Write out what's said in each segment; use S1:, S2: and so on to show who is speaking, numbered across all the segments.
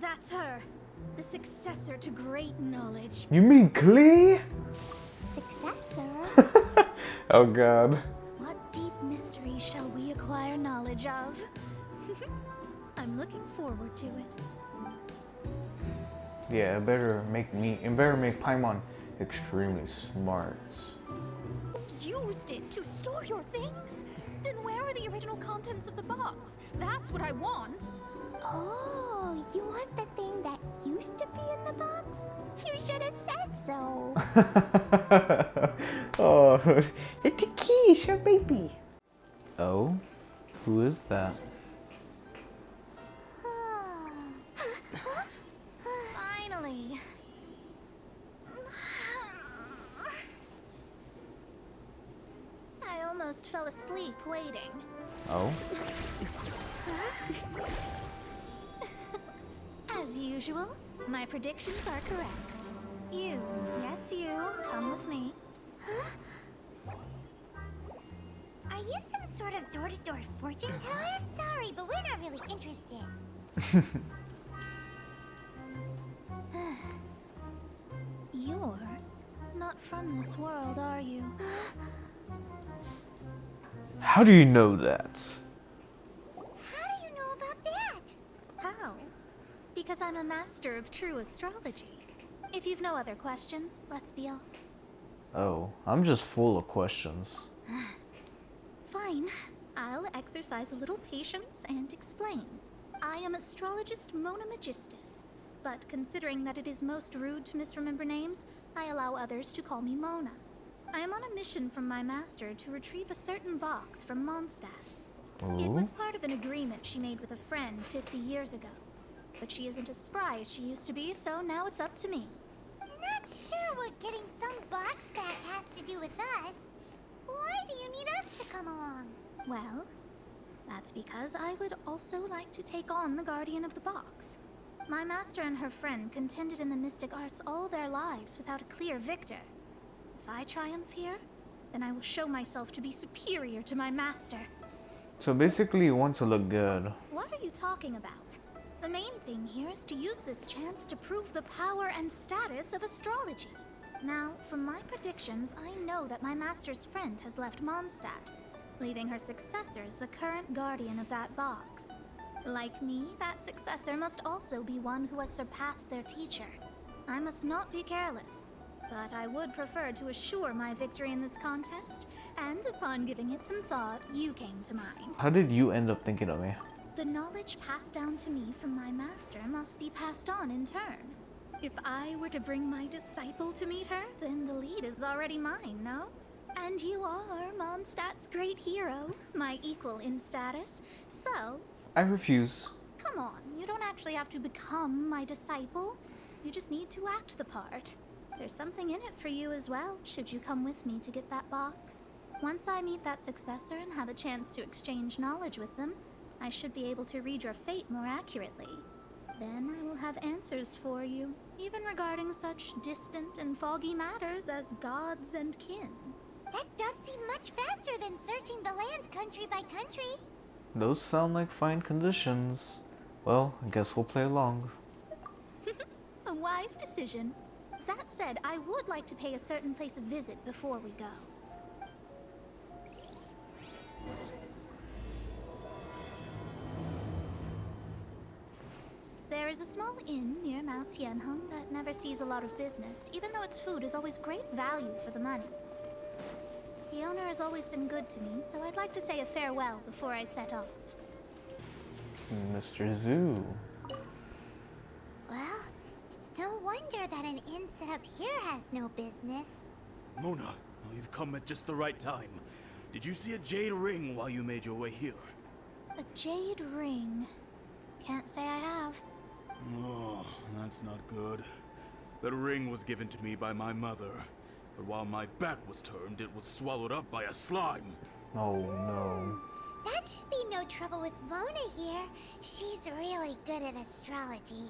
S1: That's her. The successor to great knowledge.
S2: You mean Klee?
S1: Successor?
S2: Oh god.
S1: What deep mystery shall we acquire knowledge of? I'm looking forward to it.
S2: Yeah, it better make Paimon extremely smart.
S1: Used it to store your things? Then where are the original contents of the box? That's what I want.
S3: Oh, you want the thing that used to be in the box? You should have said so.
S2: Oh, it's a key, your baby. Oh, who is that?
S1: Finally. I almost fell asleep waiting.
S2: Oh,
S1: As usual, my predictions are correct. You, yes you, come with me.
S3: Are you some sort of door-to-door fortune teller? Sorry, but we're not really interested.
S1: You're not from this world, are you?
S2: how do you know that?
S3: How do you know about that?
S1: How? Because I'm a master of true astrology. If you've no other questions, let's be off.
S2: Oh, I'm just full of questions.
S1: Fine. I'll exercise a little patience and explain. I am astrologist Mona Megistus, but considering that it is most rude to misremember names, I allow others to call me Mona. I am on a mission from my master to retrieve a certain box from Mondstadt. It
S2: Ooh.
S1: was part of an agreement she made with a friend 50 years ago. But she isn't as spry as she used to be, so now it's up to me.
S3: Not sure what getting some box back has to do with us. Why do you need us to come along?
S1: Well, that's because I would also like to take on the Guardian of the Box. My master and her friend contended in the mystic arts all their lives without a clear victor. If I triumph here, then I will show myself to be superior to my master.
S2: So basically you want to look good.
S1: What are you talking about? The main thing here is to use this chance to prove the power and status of astrology. Now, from my predictions, I know that my master's friend has left Mondstadt, leaving her successor as the current guardian of that box. Like me, that successor must also be one who has surpassed their teacher. I must not be careless, but I would prefer to assure my victory in this contest, and upon giving it some thought, you came to mind.
S2: How did you end up thinking of me?
S1: The knowledge passed down to me from my master must be passed on in turn. If I were to bring my disciple to meet her, then the lead is already mine, no? And you are Mondstadt's great hero, my equal in status, so...
S2: I refuse.
S1: Come on, you don't actually have to become my disciple. You just need to act the part. There's something in it for you as well, should you come with me to get that box. Once I meet that successor and have a chance to exchange knowledge with them, I should be able to read your fate more accurately. Then I will have answers for you, even regarding such distant and foggy matters as gods and kin.
S3: That does seem much faster than searching the land country by country.
S2: Those sound like fine conditions. Well, I guess we'll play along.
S1: A wise decision. That said, I would like to pay a certain place a visit before we go. There is a small inn near Mount Tianheng that never sees a lot of business, even though its food is always great value for the money. The owner has always been good to me, so I'd like to say a farewell before I set off.
S2: Mr. Zoo.
S3: Well, it's no wonder that an inn set up here has no business.
S4: Mona, you've come at just the right time. Did you see a jade ring while you made your way here?
S1: A jade ring. Can't say I have.
S4: Oh, that's not good. That ring was given to me by my mother, but while my back was turned, it was swallowed up by a slime.
S2: Oh no.
S3: That should be no trouble with Mona here. She's really good at astrology.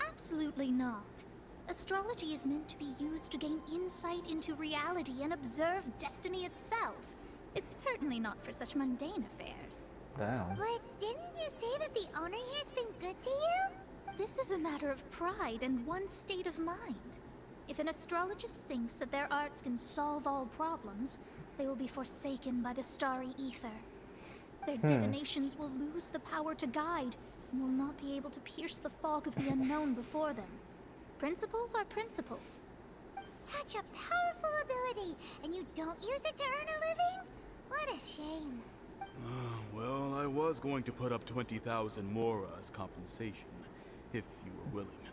S1: Absolutely not. Astrology is meant to be used to gain insight into reality and observe destiny itself. It's certainly not for such mundane affairs.
S2: Damn.
S3: But didn't you say that the owner here's been good to you?
S1: This is a matter of pride and one's state of mind. If an astrologist thinks that their arts can solve all problems, they will be forsaken by the starry ether. Their divinations will lose the power to guide, and will not be able to pierce the fog of the unknown before them. Principles are principles.
S3: Such a powerful ability, and you don't use it to earn a living? What a shame.
S4: Well, I was going to put up 20,000 mora as compensation, if you were willing.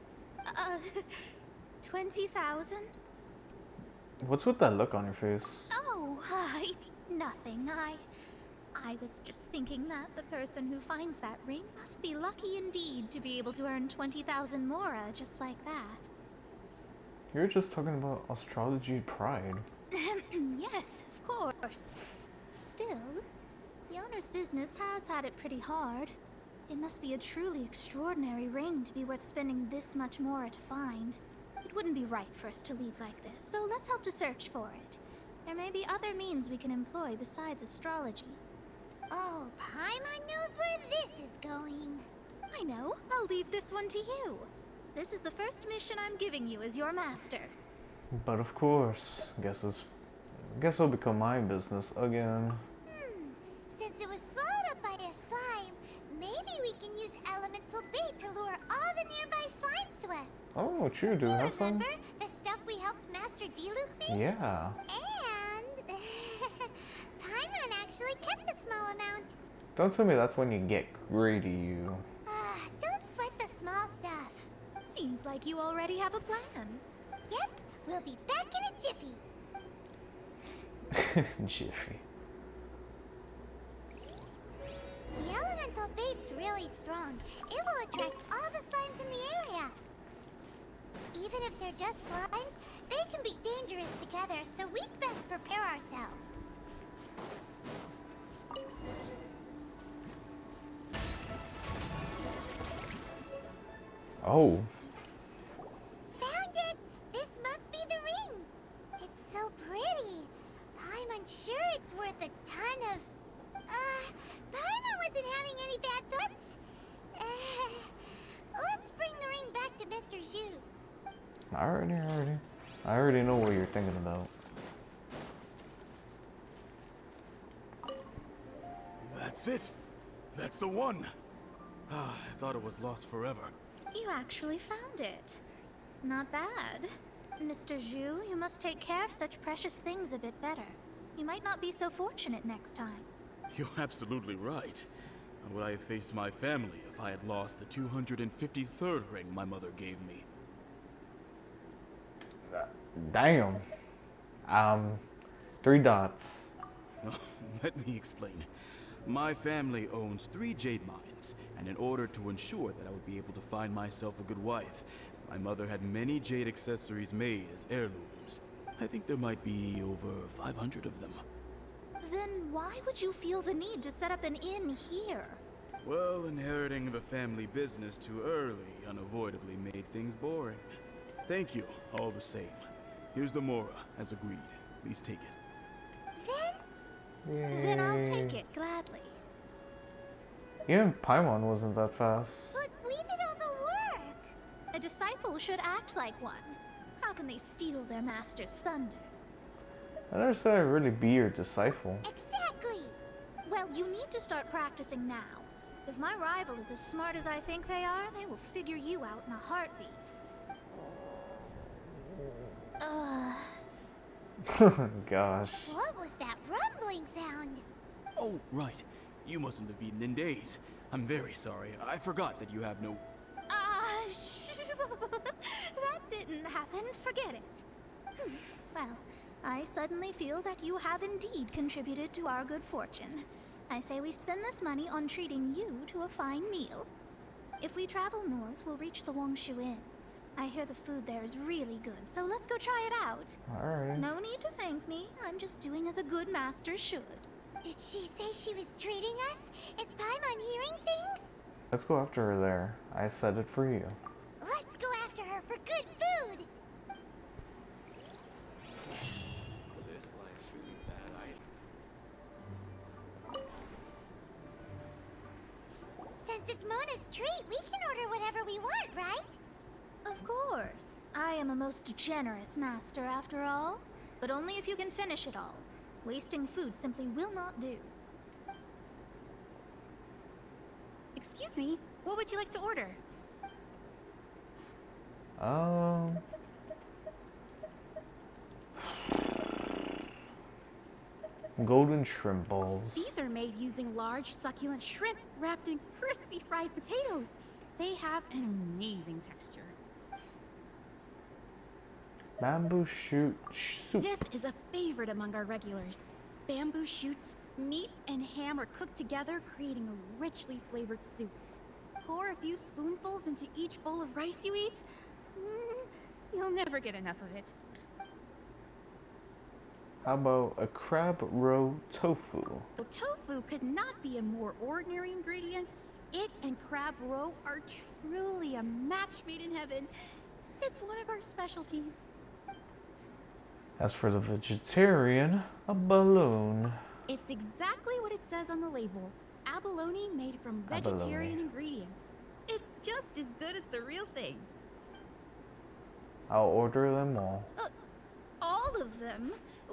S1: 20,000?
S2: What's with that look on your face?
S1: Oh, it's nothing. I was just thinking that the person who finds that ring must be lucky indeed to be able to earn 20,000 mora just like that.
S2: You're just talking about astrology pride.
S1: Yes, of course. Still, the owner's business has had it pretty hard. It must be a truly extraordinary ring to be worth spending this much mora to find. It wouldn't be right for us to leave like this, so let's help to search for it. There may be other means we can employ besides astrology.
S3: Oh, Paimon knows where this is going.
S1: I know. I'll leave this one to you. This is the first mission I'm giving you as your master.
S2: But of course, guess it'll become my business again.
S3: Since it was swallowed up by a slime, maybe we can use elemental bait to lure all the nearby slimes to us.
S2: Oh, true, do have some?
S3: Remember the stuff we helped Master Diluc make?
S2: Yeah.
S3: And Paimon actually kept a small amount.
S2: Don't tell me that's when you get greedy, you.
S3: Don't sweat the small stuff.
S1: Seems like you already have a plan.
S3: Yep, we'll be back in a jiffy.
S2: Jiffy.
S3: The elemental bait's really strong. It will attract all the slimes in the area. Even if they're just slimes, they can be dangerous together, so we'd best prepare ourselves.
S2: Oh.
S3: Found it! This must be the ring! It's so pretty. Paimon's sure it's worth a ton of... Paimon wasn't having any bad thoughts. Let's bring the ring back to Mr. Zhu.
S2: I already know what you're thinking about.
S4: That's it! That's the one! I thought it was lost forever.
S1: You actually found it. Not bad. Mr. Zhu, you must take care of such precious things a bit better. You might not be so fortunate next time.
S4: You're absolutely right. How would I have faced my family if I had lost the 253rd ring my mother gave me?
S2: Damn. 3 dots.
S4: Let me explain. My family owns 3 jade mines, and in order to ensure that I would be able to find myself a good wife, my mother had many jade accessories made as heirlooms. I think there might be over 500 of them.
S1: Then why would you feel the need to set up an inn here?
S4: Well, inheriting the family business too early unavoidably made things boring. Thank you, all the same. Here's the mora, as agreed. Please take it.
S1: Then I'll take it gladly.
S2: Even Paimon wasn't that fast.
S3: But we did all the work.
S1: A disciple should act like one. How can they steal their master's thunder?
S2: I never said I'd really be your disciple.
S3: Exactly.
S1: Well, you need to start practicing now. If my rival is as smart as I think they are, they will figure you out in a heartbeat.
S2: Gosh.
S3: What was that rumbling sound?
S4: Oh, right. You mustn't have eaten in days. I'm very sorry. I forgot that you have no...
S1: That didn't happen. Forget it. Well, I suddenly feel that you have indeed contributed to our good fortune. I say we spend this money on treating you to a fine meal. If we travel north, we'll reach the Wongshu Inn. I hear the food there is really good, so let's go try it out.
S2: Alright.
S1: No need to thank me. I'm just doing as a good master should.
S3: Did she say she was treating us? Is Paimon hearing things?
S2: Let's go after her there. I said it for you.
S3: Let's go after her for good food. Since it's Mona's treat, we can order whatever we want, right?
S1: Of course. I am a most generous master after all. But only if you can finish it all. Wasting food simply will not do.
S5: Excuse me, what would you like to order?
S2: Golden shrimp balls.
S5: These are made using large, succulent shrimp wrapped in crispy fried potatoes. They have an amazing texture.
S2: Bamboo shoot soup.
S5: This is a favorite among our regulars. Bamboo shoots, meat, and ham are cooked together, creating a richly flavored soup. Pour a few spoonfuls into each bowl of rice you eat. You'll never get enough of it.
S2: How about a crab roe tofu?
S5: Tofu could not be a more ordinary ingredient. It and crab roe are truly a match made in heaven. It's one of our specialties.
S2: As for the vegetarian, a balloon.
S5: It's exactly what it says on the label. Abalone made from vegetarian ingredients. It's just as good as the real thing.
S2: I'll order them all.
S1: All of them?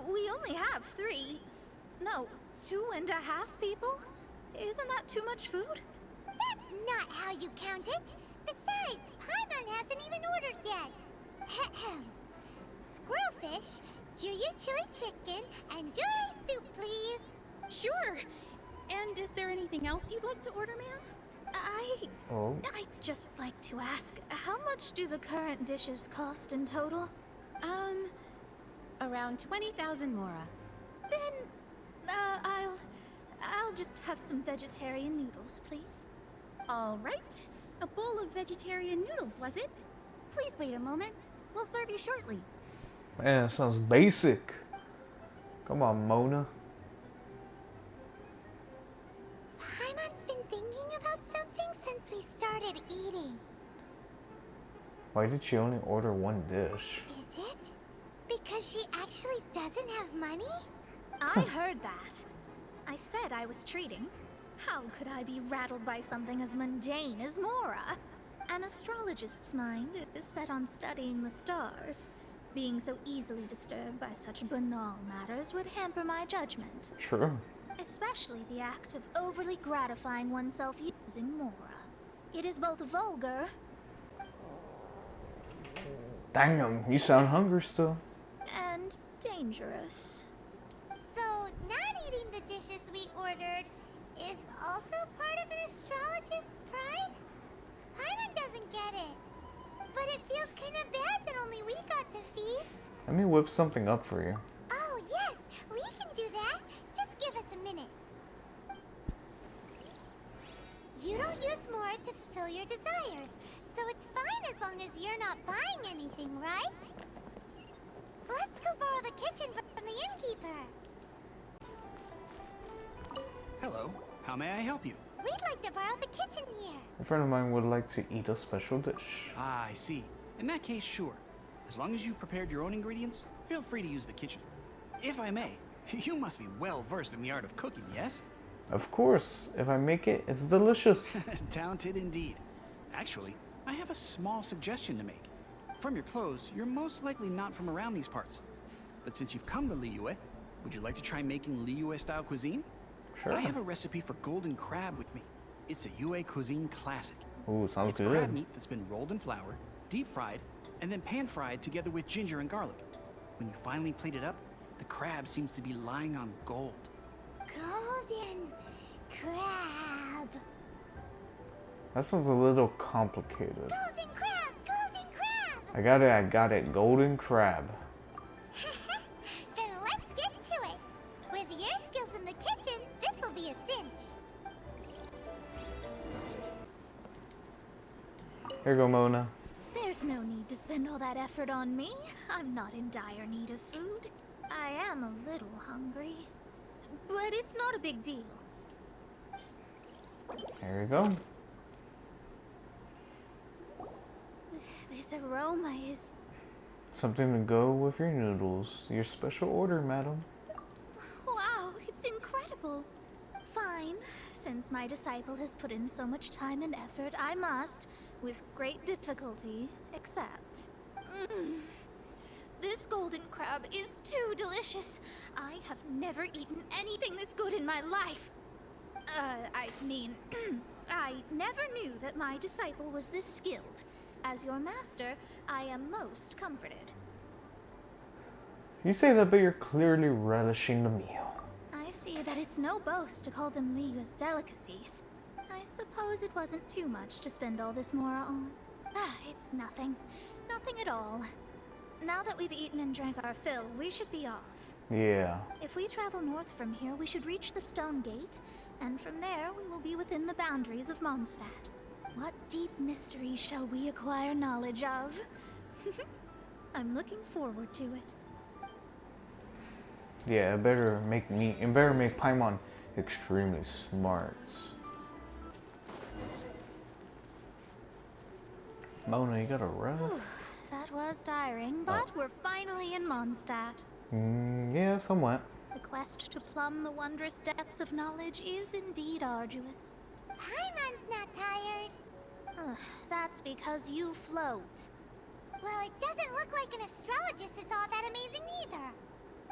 S1: We only have 3. No, 2.5 people? Isn't that too much food?
S3: That's not how you count it. Besides, Paimon hasn't even ordered yet. Squirrelfish, Juyu chili chicken, and jewelry soup, please.
S5: Sure. And is there anything else you'd like to order, ma'am?
S1: I'd just like to ask, how much do the current dishes cost in total?
S5: Around 20,000 mora.
S1: Then, I'll just have some vegetarian noodles, please.
S5: All right. A bowl of vegetarian noodles, was it? Please wait a moment. We'll serve you shortly.
S2: Man, that sounds basic. Come on, Mona.
S3: Paimon's been thinking about something since we started eating.
S2: Why did she only order one dish?
S3: Is it? Because she actually doesn't have money?
S1: I heard that. I said I was treating. How could I be rattled by something as mundane as Mora? An astrologist's mind is set on studying the stars. Being so easily disturbed by such banal matters would hamper my judgment.
S2: Sure.
S1: Especially the act of overly gratifying oneself using Mora. It is both vulgar
S2: Damn, you sound hungry still.
S1: and dangerous.
S3: So, not eating the dishes we ordered is also part of an astrologist's pride? Paimon doesn't get it. But it feels kind of bad that only we got to feast.
S2: Let me whip something up for you.
S3: Oh, yes, we can do that. Just give us a minute. You don't use more to fulfill your desires, so it's fine as long as you're not buying anything, right? Let's go borrow the kitchen from the innkeeper.
S6: Hello, how may I help you?
S3: We'd like to borrow the kitchen here.
S2: A friend of mine would like to eat a special dish.
S6: Ah, I see. In that case, sure. As long as you prepared your own ingredients, feel free to use the kitchen. If I may, you must be well versed in the art of cooking, yes?
S2: Of course, if I make it, it's delicious.
S6: Talented indeed. Actually, I have a small suggestion to make. From your clothes, you're most likely not from around these parts. But since you've come to Liyue, would you like to try making Liyue-style cuisine?
S2: Sure.
S6: I have a recipe for golden crab with me. It's a Yue cuisine classic.
S2: Ooh, sounds
S6: It's
S2: good.
S6: crab meat that's been rolled in flour, deep fried, and then pan fried together with ginger and garlic. When you finally plate it up, the crab seems to be lying on gold.
S3: Golden crab.
S2: That sounds a little complicated.
S3: Golden crab! Golden crab!
S2: I got it. Golden crab.
S3: Then let's get to it. With your skills in the kitchen, this'll be a cinch.
S2: Here you go, Mona.
S1: There's no need to spend all that effort on me. I'm not in dire need of food. I am a little hungry. But it's not a big deal.
S2: Here you go.
S1: This aroma is...
S2: Something to go with your noodles. Your special order, madam.
S1: Wow, it's incredible. Fine. Since my disciple has put in so much time and effort, I must, with great difficulty, accept. This golden crab is too delicious. I have never eaten anything this good in my life. I mean, I never knew that my disciple was this skilled. As your master, I am most comforted.
S2: You say that, but you're clearly relishing the meal.
S1: I see that it's no boast to call them Liyue's delicacies. I suppose it wasn't too much to spend all this mora on. It's nothing. Nothing at all. Now that we've eaten and drank our fill, we should be off.
S2: Yeah.
S1: If we travel north from here, we should reach the Stone Gate, and from there we will be within the boundaries of Mondstadt. What deep mysteries shall we acquire knowledge of? I'm looking forward to it.
S2: Yeah, it better make Paimon extremely smart. Mona, you gotta rest?
S1: That was tiring, but we're finally in Mondstadt.
S2: Yeah, somewhat.
S1: The quest to plumb the wondrous depths of knowledge is indeed arduous.
S3: Paimon's not tired.
S1: That's because you float.
S3: Well, it doesn't look like an astrologist is all that amazing either.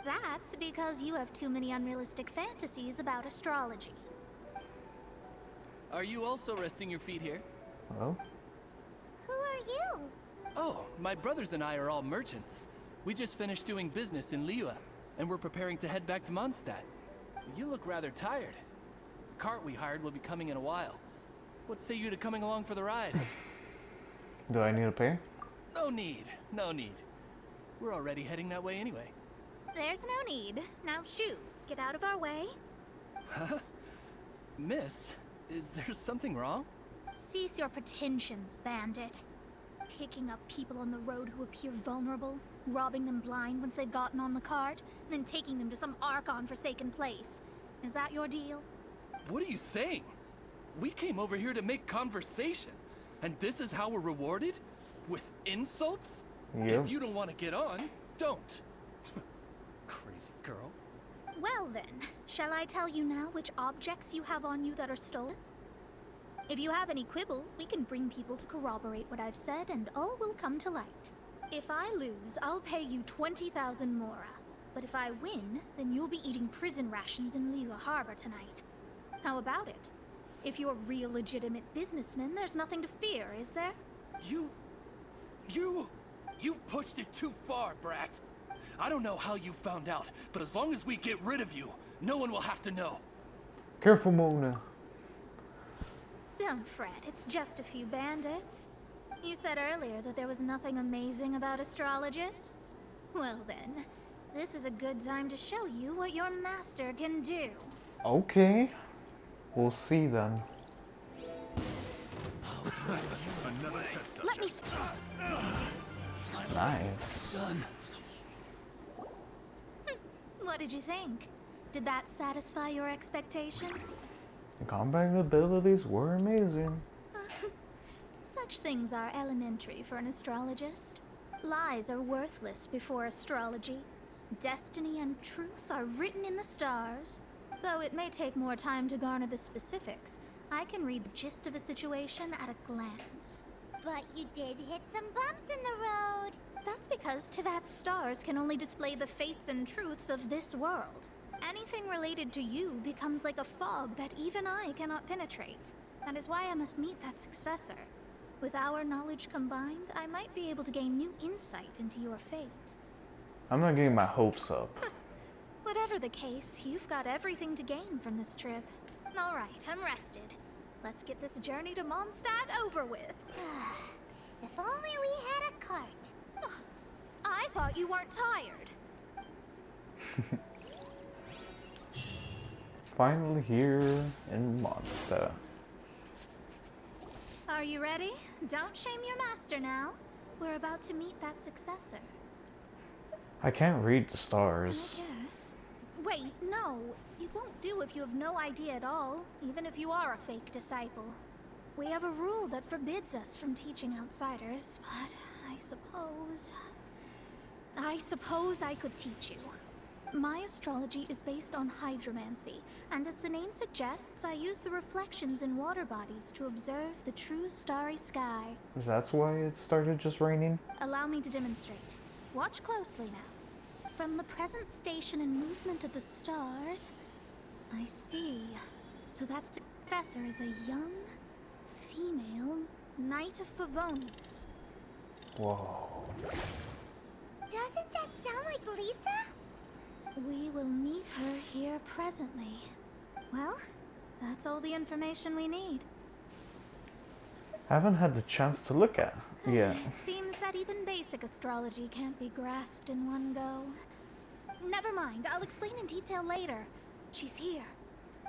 S1: That's because you have too many unrealistic fantasies about astrology.
S7: Are you also resting your feet here?
S2: Oh?
S3: Who are you?
S7: Oh, my brothers and I are all merchants. We just finished doing business in Liyue, and we're preparing to head back to Mondstadt. You look rather tired. The cart we hired will be coming in a while. What say you to coming along for the ride?
S2: Do I need to pay?
S7: No need, no need. We're already heading that way anyway.
S1: There's no need. Now shoo, get out of our way.
S7: Huh? Miss, is there something wrong?
S1: Cease your pretensions, bandit. Picking up people on the road who appear vulnerable, robbing them blind once they've gotten on the cart, and then taking them to some Archon-forsaken place. Is that your deal?
S7: What are you saying? We came over here to make conversation, and this is how we're rewarded? With insults?
S2: Yep.
S7: If you don't want to get on, don't. Crazy girl.
S1: Well then, shall I tell you now which objects you have on you that are stolen? If you have any quibbles, we can bring people to corroborate what I've said, and all will come to light. If I lose, I'll pay you 20,000 mora. But if I win, then you'll be eating prison rations in Liyue Harbor tonight. How about it? If you're real legitimate businessmen, there's nothing to fear, is there?
S7: You've pushed it too far, brat. I don't know how you found out, but as long as we get rid of you, no one will have to know.
S2: Careful, Mona.
S1: Don't fret, it's just a few bandits. You said earlier that there was nothing amazing about astrologists? Well then, this is a good time to show you what your master can do.
S2: Okay. We'll see then.
S1: Let me...
S2: Nice.
S1: What did you think? Did that satisfy your expectations?
S2: The combat abilities were amazing.
S1: Such things are elementary for an astrologist. Lies are worthless before astrology. Destiny and truth are written in the stars. Though it may take more time to garner the specifics, I can read the gist of a situation at a glance.
S3: But you did hit some bumps in the road.
S1: That's because Tevat's stars can only display the fates and truths of this world. Anything related to you becomes like a fog that even I cannot penetrate. That is why I must meet that successor. With our knowledge combined, I might be able to gain new insight into your fate.
S2: I'm not getting my hopes up.
S1: Whatever the case, you've got everything to gain from this trip. All right, I'm rested. Let's get this journey to Mondstadt over with.
S3: If only we had a cart.
S1: I thought you weren't tired.
S2: Finally here in Mondstadt.
S1: Are you ready? Don't shame your master now. We're about to meet that successor.
S2: I can't read the stars.
S1: I guess. Wait, no. It won't do if you have no idea at all, even if you are a fake disciple. We have a rule that forbids us from teaching outsiders, but I suppose I could teach you. My astrology is based on hydromancy, and as the name suggests, I use the reflections in water bodies to observe the true starry sky.
S2: That's why it started just raining?
S1: Allow me to demonstrate. Watch closely now. From the present station and movement of the stars, I see. So that successor is a young, female Knight of Favonius.
S2: Whoa.
S3: Doesn't that sound like Lisa?
S1: We will meet her here presently. Well, that's all the information we need.
S2: Haven't had the chance to look at yet.
S1: It seems that even basic astrology can't be grasped in one go. Never mind, I'll explain in detail later. She's here.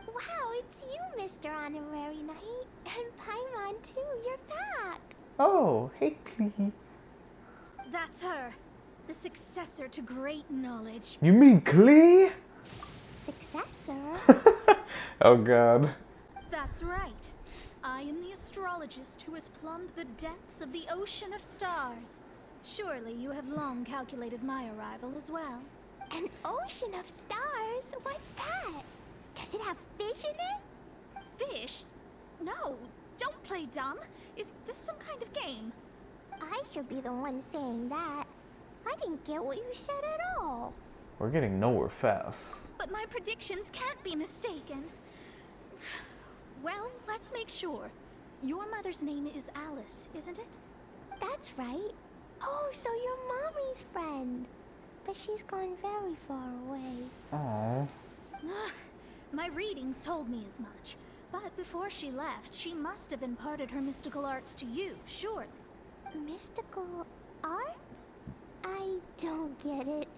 S3: Wow, it's you, Mr. Honorary Knight. And Paimon, too. You're back.
S2: Oh, hey Klee.
S1: That's her. The successor to great knowledge.
S2: You mean Klee?
S3: Successor?
S2: Oh god.
S1: That's right. I am the astrologist who has plumbed the depths of the ocean of stars. Surely you have long calculated my arrival as well.
S3: An ocean of stars? What's that? Does it have fish in it?
S1: Fish? No, don't play dumb. Is this some kind of game?
S3: I should be the one saying that. I didn't get what you said at all.
S2: We're getting nowhere fast.
S1: But my predictions can't be mistaken. Well, let's make sure. Your mother's name is Alice, isn't it?
S3: That's right. Oh, so you're Mommy's friend. But she's gone very far away.
S2: Aww.
S1: My readings told me as much. But before she left, she must have imparted her mystical arts to you, surely.
S3: Mystical arts? I don't get it.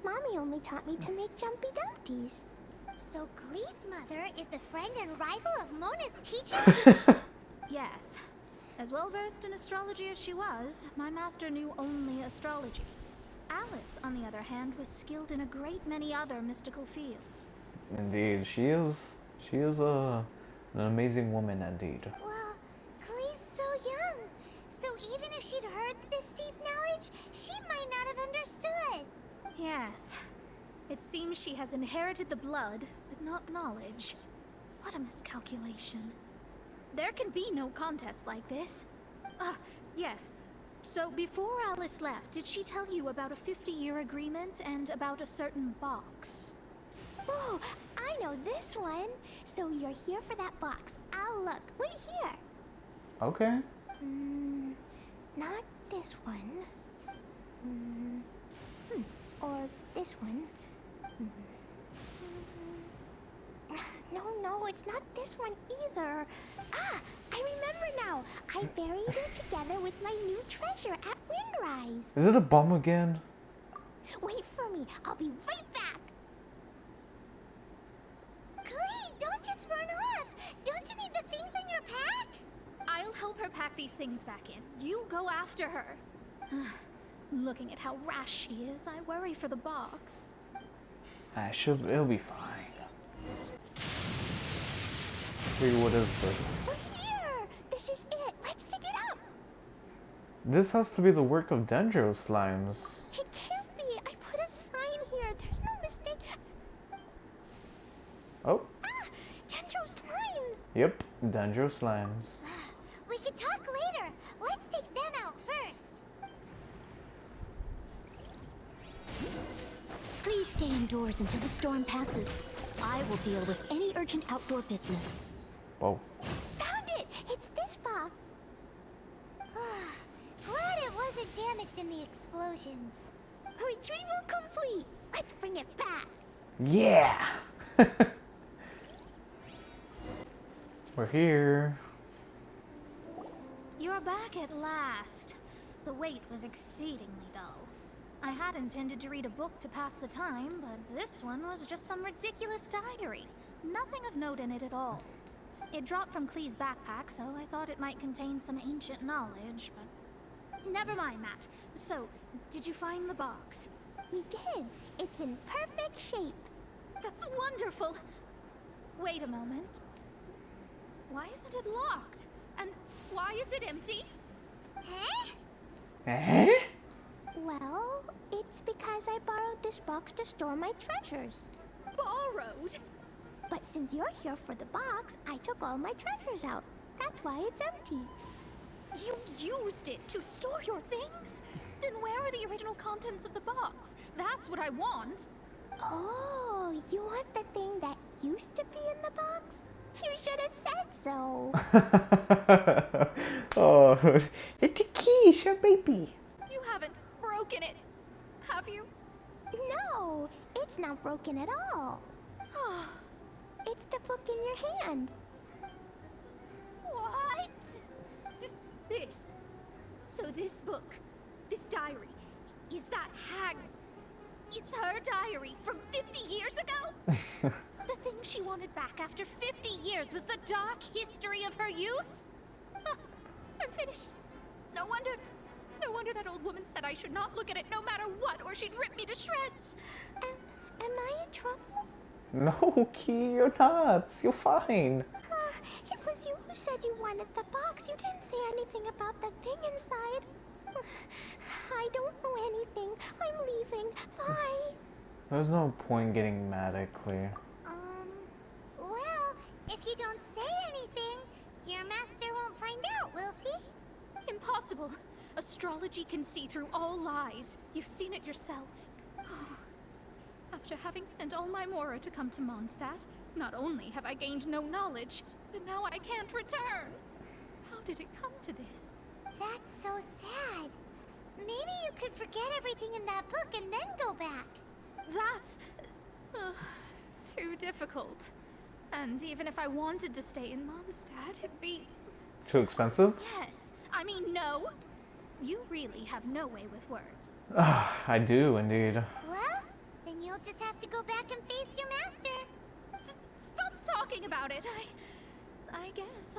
S3: Mommy only taught me to make jumpy dumpties. So Glee's mother is the friend and rival of Mona's teacher?
S1: Yes. As well versed in astrology as she was, my master knew only astrology. Alice, on the other hand, was skilled in a great many other mystical fields.
S2: Indeed, she is an amazing woman indeed.
S3: Well, Glee's so young. So even if she'd heard this deep knowledge, she might not have understood.
S1: Yes. It seems she has inherited the blood, but not knowledge. What a miscalculation. There can be no contest like this. Yes. So before Alice left, did she tell you about a 50-year agreement and about a certain box?
S3: Oh, I know this one. So you're here for that box. I'll look. Wait here.
S2: Okay.
S3: Not this one. Or this one. No, it's not this one either. Ah, I remember now. I buried it together with my new treasure at Windrise.
S2: Is it a bomb again?
S3: Wait for me. I'll be right back. Glee, don't just run off. Don't you need the things in your pack?
S1: I'll help her pack these things back in. You go after her. Looking at how rash she is, I worry for the box.
S2: It'll be fine. Wait, what is this?
S3: We're here. This is it. Let's dig it up.
S2: This has to be the work of Dendro slimes.
S3: It can't be. I put a sign here. There's no mistake.
S2: Oh,
S3: Dendro slimes.
S2: yep, Dendro slimes.
S3: We can talk later. Let's take them out first.
S8: Please stay indoors until the storm passes. I will deal with any urgent outdoor business.
S2: Whoa.
S3: Found it. It's this box. Glad it wasn't damaged in the explosions. Retrieval complete. Let's bring it back.
S2: Yeah! We're here.
S1: You're back at last. The wait was exceedingly dull. I had intended to read a book to pass the time, but this one was just some ridiculous diary. Nothing of note in it at all. It dropped from Klee's backpack, so I thought it might contain some ancient knowledge, but... Never mind that. So, did you find the box?
S3: We did. It's in perfect shape.
S1: That's wonderful! Wait a moment. Why isn't it locked? And why is it empty?
S3: Huh?
S2: Eh?
S3: Well, it's because I borrowed this box to store my treasures.
S5: Borrowed?
S3: But since you're here for the box, I took all my treasures out. That's why it's empty.
S5: You used it to store your things? Then where are the original contents of the box? That's what I want.
S3: Oh, you want the thing that used to be in the box? You should have said so.
S2: Oh, it's the key, it's your baby.
S5: You haven't broken it, have you?
S3: No, it's not broken at all. It's the book in your hand.
S5: What? This. So this book, this diary, is that Hag's? It's her diary from 50 years ago? The thing she wanted back after 50 years was the dark history of her youth? I'm finished. No wonder that old woman said I should not look at it no matter what, or she'd rip me to shreds.
S3: Am I in trouble?
S2: No, Key, you're not. You're fine.
S3: It was you who said you wanted the box. You didn't say anything about the thing inside. I don't know anything. I'm leaving. Bye.
S2: There's no point getting mad at Clea.
S3: Well, if you don't say anything, your master won't find out, will she?
S5: Impossible. Astrology can see through all lies. You've seen it yourself. After having spent all my mora to come to Mondstadt, not only have I gained no knowledge, but now I can't return. How did it come to this?
S3: That's so sad. Maybe you could forget everything in that book and then go back.
S5: That's too difficult. And even if I wanted to stay in Mondstadt, it'd be...
S2: Too expensive?
S5: Yes. I mean, no. You really have no way with words.
S2: I do, indeed.
S3: Well, then you'll just have to go back and face your master.
S5: Stop talking about it. I guess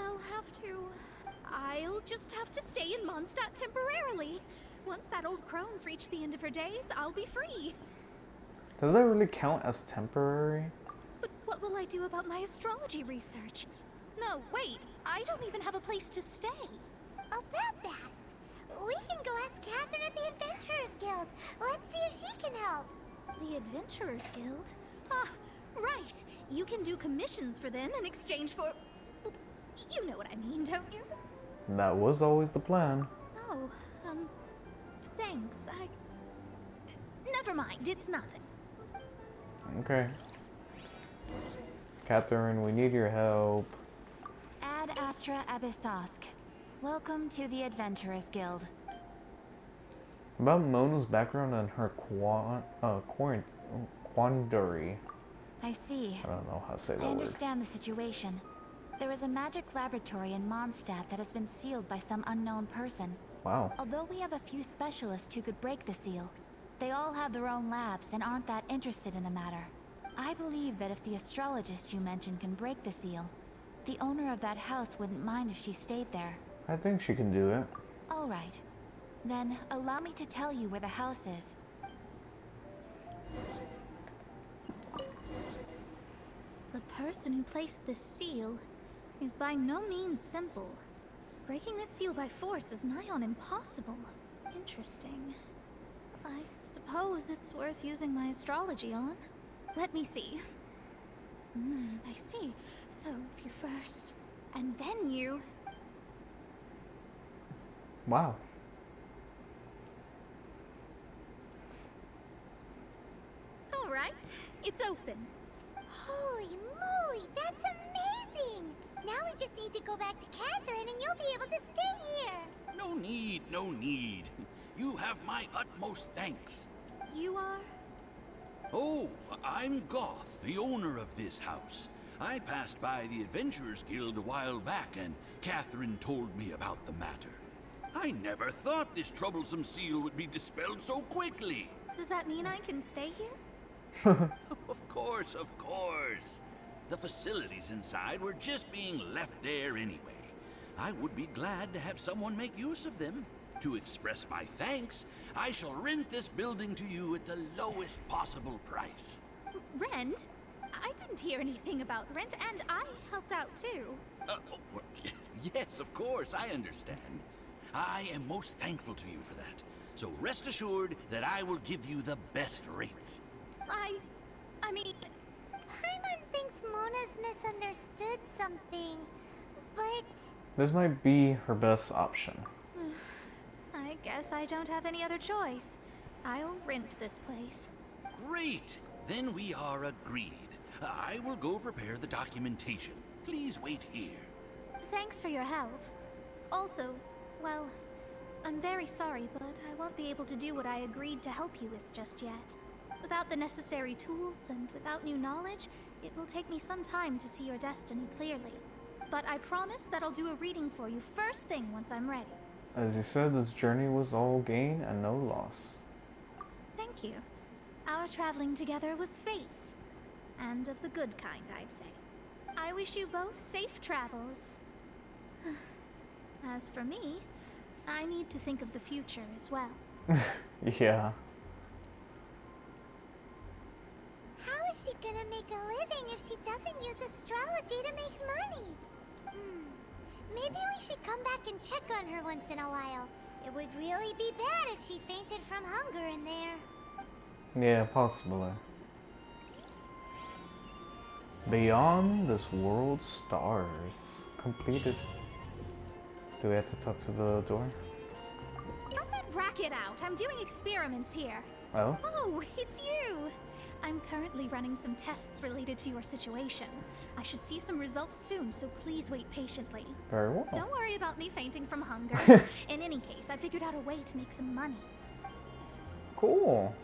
S5: I'll just have to stay in Mondstadt temporarily. Once that old crone's reached the end of her days, I'll be free.
S2: Does that really count as temporary?
S5: But what will I do about my astrology research? No, wait. I don't even have a place to stay.
S3: About that, we can go ask Catherine at the Adventurers Guild. Let's see if she can help.
S5: The Adventurers Guild? Ah, right. You can do commissions for them in exchange for... You know what I mean, don't you?
S2: That was always the plan.
S5: Oh, thanks. Never mind, it's nothing.
S2: Okay. Catherine, we need your help.
S8: Ad Astra Abyssosk. Welcome to the Adventurers Guild.
S2: About Mona's background and her quandary.
S8: I see.
S2: I don't know how to say that
S8: I
S2: word.
S8: understand the situation. There is a magic laboratory in Mondstadt that has been sealed by some unknown person.
S2: Wow.
S8: Although we have a few specialists who could break the seal, they all have their own labs and aren't that interested in the matter. I believe that if the astrologist you mentioned can break the seal, the owner of that house wouldn't mind if she stayed there.
S2: I think she can do it.
S8: All right. Then, allow me to tell you where the house is.
S1: The person who placed this seal is by no means simple. Breaking this seal by force is nigh on impossible. Interesting. I suppose it's worth using my astrology on. Let me see. I see. So, if you first, and then you...
S2: Wow.
S5: All right, it's open.
S3: Holy moly, that's amazing! Now we just need to go back to Catherine and you'll be able to stay here.
S9: No need, no need. You have my utmost thanks.
S5: You are?
S9: Oh, I'm Goth, the owner of this house. I passed by the Adventurers Guild a while back, and Catherine told me about the matter. I never thought this troublesome seal would be dispelled so quickly.
S5: Does that mean I can stay here?
S9: Of course, of course. The facilities inside were just being left there anyway. I would be glad to have someone make use of them. To express my thanks, I shall rent this building to you at the lowest possible price.
S5: Rent? I didn't hear anything about rent, and I helped out too.
S9: Yes, of course, I understand. I am most thankful to you for that. So rest assured that I will give you the best rates.
S5: I mean,
S3: Paimon thinks Mona's misunderstood something, but
S2: This might be her best option.
S1: I guess I don't have any other choice. I'll rent this place.
S9: Great! Then we are agreed. I will go prepare the documentation. Please wait here.
S1: Thanks for your help. Also, well, I'm very sorry, but I won't be able to do what I agreed to help you with just yet. Without the necessary tools and without new knowledge, it will take me some time to see your destiny clearly. But I promise that I'll do a reading for you first thing once I'm ready.
S2: As you said, this journey was all gain and no loss.
S1: Thank you. Our traveling together was fate. And of the good kind, I'd say. I wish you both safe travels. As for me, I need to think of the future as well.
S2: Yeah.
S3: how is she gonna make a living if she doesn't use astrology to make money? Maybe we should come back and check on her once in a while. It would really be bad if she fainted from hunger in there.
S2: Yeah, possibly. Beyond this world's stars. Completed. Do we have to talk to the door?
S1: Cut that racket out! I'm doing experiments here.
S2: Oh?
S1: Oh, it's you! I'm currently running some tests related to your situation. I should see some results soon, so please wait patiently.
S2: Very well.
S1: Don't worry about me fainting from hunger. In any case, I figured out a way to make some money.
S2: Cool.